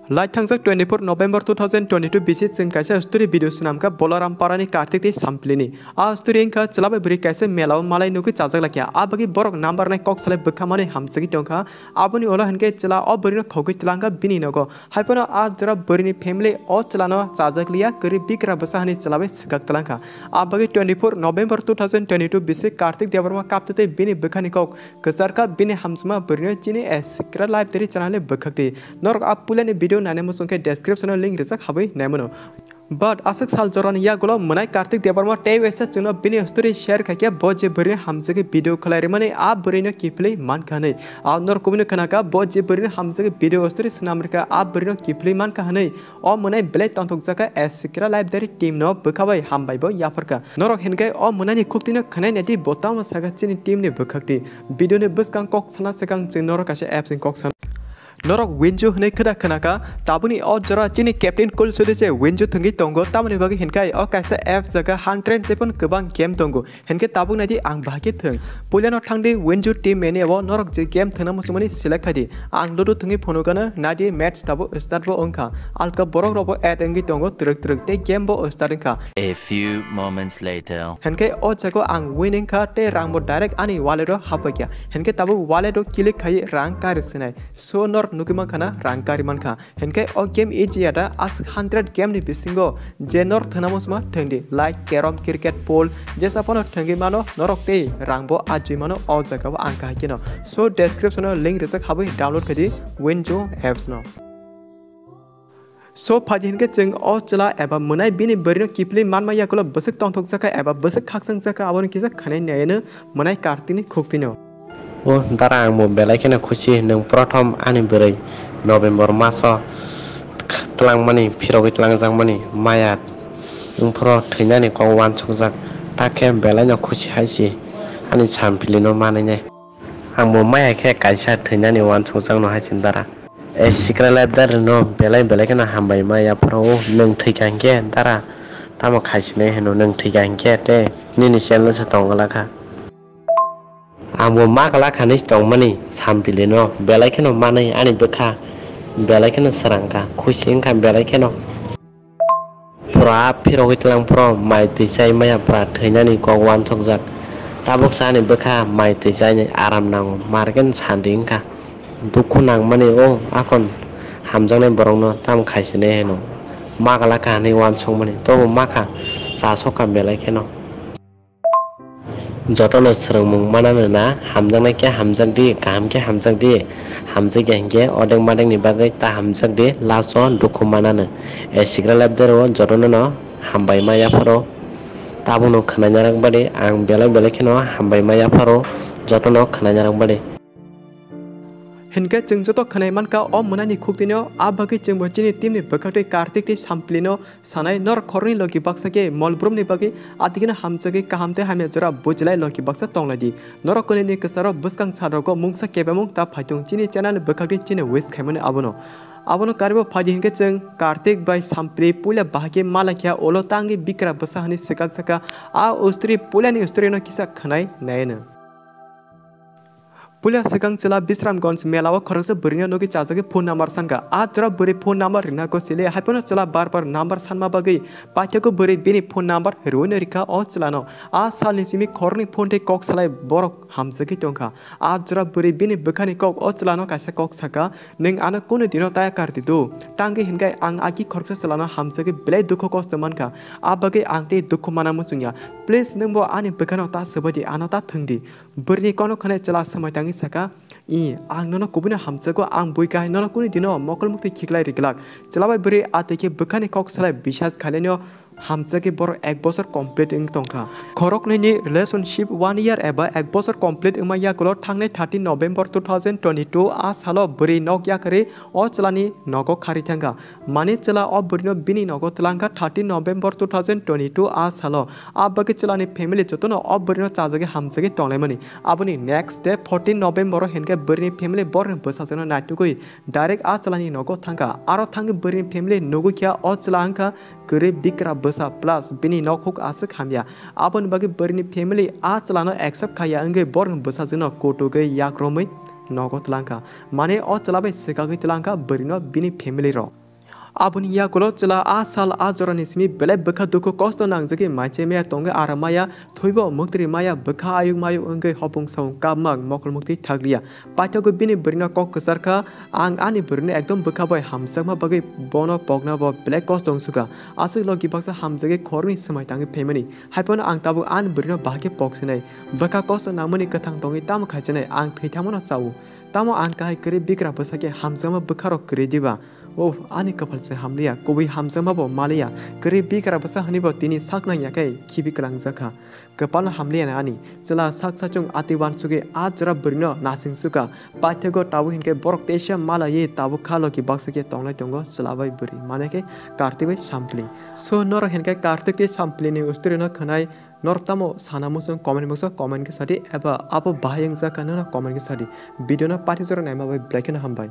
Light thangjak 24 November 2022 BC जों kaisa story video snamka Bolaram parani kartik ti samplini a story engka chalabai bri kaisa melaw malai nuki chajak lakia a bagi borok number nai kok sale bkhamani hamchagi tongkha aboni ola hanke chela o bri no khogwi tlangka bini nogo haipano a jora bri ni family o chelano chajak liya kari Bigra Bwsa hani chalabai Swkak tlangka a bagi 24 November 2022 BC kartik debarma kaptate bini bkhani kok ksarka bini hamsma bri no chini secret live teri channel bkhakti norok a pulani video nane musungke description link rizak habai naimono but asak sal joran ya golo manai kartik debarma tei wesa chungno bini story share khakia boje bari hamjage video khalai mane a bari no kiplei man khanai a nor kubino khanaka boje bari hamjage video story snamrika a bari no kiplei man khanai o manai blade tontok jaka secret live dari team no bkhabai hambai bo yafarka norok hengai o manani kuktino khanai neti botam saga chini team ne bkhakti video ne buskang kok sana sekang ching norok ase apps in kok sana norok winju hne khada khanaka tabuni o jara chini captain kul sudeche winju thungi tongo tamani bagi henkai o kaisa apps jaga 107 kebang game tongo henke tabuk naji ang bahagi thung puliano thangdi winju team meni abo norok je game thana musumani select khadi ang dodo thungi phono gana nadi match tabu start bo ongkha alka borok robo add engi tongo truk truk te game bo starting kha a few moments later henke o jago ang winning kha te rang bo direct ani wallet ro hapakya henke tabu wallet ro click khai rang kar sinai so nor nukiman khana rangkari mankha henke o game ejiata as 100 game ni bisingo je nor thanamusma thengdi like carom cricket pool je sapono thengi mano norok te rangbo aji mano o jaga ba angka kino so description link resak habai download khadi winjo apps no so phajin ke jeng o chela eba munai bini berino kipli manma yakolo besek tongthok jaka eba besek khaksang jaka abon kisa khanai nayene munai kartini khukpino o darang mo belai kena khushi nang prothom ani berai November maso Twlangmani phirogi tlangjangmani mayat ungpro theinani kongwan chungjak takhe belai no khushi haisi ani sampilino manene angmo maya khe kaisa theinani wan chungjang no haisin dara e secret life dar no belai kena hambai maya pro nang thikangke dara tamo khaisine heno nang thikangke te nini channel se tongalaka amo makala khanis tongmani sampilino belai kheno manai ani bkha belai kheno sarangka khusin kha belai kheno pra phirogi tlang pro mai tisai maya pra theinani kongwan thokjak tabuk sani bkha mai tisai ni aram nang marken sanding kha dukhu nang mani o akon hamjangnai borokno tam khaisine heno makala khani wan songmani to makha sasoka belai kheno jotono srengmung manana na hamjangnai ke hamjak di kaham ke hamjak di hamjak hengke odeng madeng ni bagai ta hamjak di laso dukhu manana e secret life dero jotono no hambai maya pharo tabuno khanajarang bade ang belai kheno hambai maya pharo jotono khanajarang bade henke jeng joto khanai manka o munani khuktino a bagi jeng bojini team ni bkhakte kartik ti samplino sanai nor khorni logi baksa ke molbrum ni bagi atigina hamjage kahamte hamya jora bujlai logi baksa tongladi nor kone ni kasaro buskang sarogo mungsa kebamung ta phaitung chini channel bkhakte chini wis khaimani abono karbo phaji hinke jeng kartik bai sampli pula bahage malakya olo tangi Bigra Bwsa hani Swkak saka a ustri pulani ustri no kisa khanai naina Pulia sekang cela Bisramgons melawa khoroksa burino nogi chajage phone number sanga a jora buri phone number rina ko sile haipono cela bar number sanma bagai patyako buri bini phone number ruine rika o chelano a salni simi khorni phone te kok salai borok hamjagi tongkha a jora buri bini bkhani kok o chelano kaisa kok saka ning ana kono dino taya karti do tangi hingai ang aki khoroksa chelano hamjagi blai dukho kosto manka a bagai angte dukho mana musunya please ningbo ani bkhano ta sabadi anata thungdi burni kono khane cela samai tangi saka I ang nono kubina hamjago ang buikai nono kuni dino mokol mukti khiklai riklak chelabai buri ateke bkhani kok salai bishas khalenyo hamjage bor 1 bosor complete ing tongkha khorok ni relationship 1 year eba 1 bosor complete ing maya golo thangnai 30 November 2022 a salo buri nok yakare o chelani nogo khari thanga mane chela o burino bini nogo tlangka 30 November 2022 a salo a bagi chelani family jotono o burino chajage hamjage tonglai mani aboni next day 14 November henke burini family bor Bwsa jano naitugoi direct a chelani nogo thanga aro thangi burini family nogo kya o chelangka gere Bigra Bwsa plus bini nok huk asuk hamya abon bagi burini family a chelano accept khaya ange bor Bwsa jano kotoge yakromai nogo tlangka mane o chalabai Swkak tlangka bwrwi bini family ro aboni yakulo chela a sal a jorani simi bele bwkha duku kosto nangjaki maiche meya tonga aramaya thuibo muktri maya bwkha ayuk mayu ongkai hopung saung kabmak mokol mukti thagliya paithago bini bwrwi kok ksarkha ang ani bwrwi ekdom bwkha bai hamsakma bagi bono pogna bo bele kosto ongsuka asuk logi baksa hamjagi khorni samai tangi family haipon ang tabu an bwrwi bahagi poksinai bwkha kosto namani kathang tongi tam khaichanai ang thithamona chau tamo ang kai kri Bigra Bwsa ke hamjama bwkha rok kri diba Oh, ani kapal se hamliya, kubi hamjama bo maliya, kiri Bigra Bwsa hanibo tini sakna yakai kibi kelang Jakha. Kapal hamliya na ani, jela sak sachung atiwan suge ajra bwrwi nasing suka, paithego tabu hinke borok tesha mala ye tabu khalo ki baksa ke tonglai tongo jelabai bwrwi, mane ke kartibai sampli. So nor hinke kartik te sampli ni usturi no khanai nor tamo sanamusung comment box comment ke sadi eba apo bahayang Jakha no comment ke sadi. Video na pathi jora naima bai black na hambai.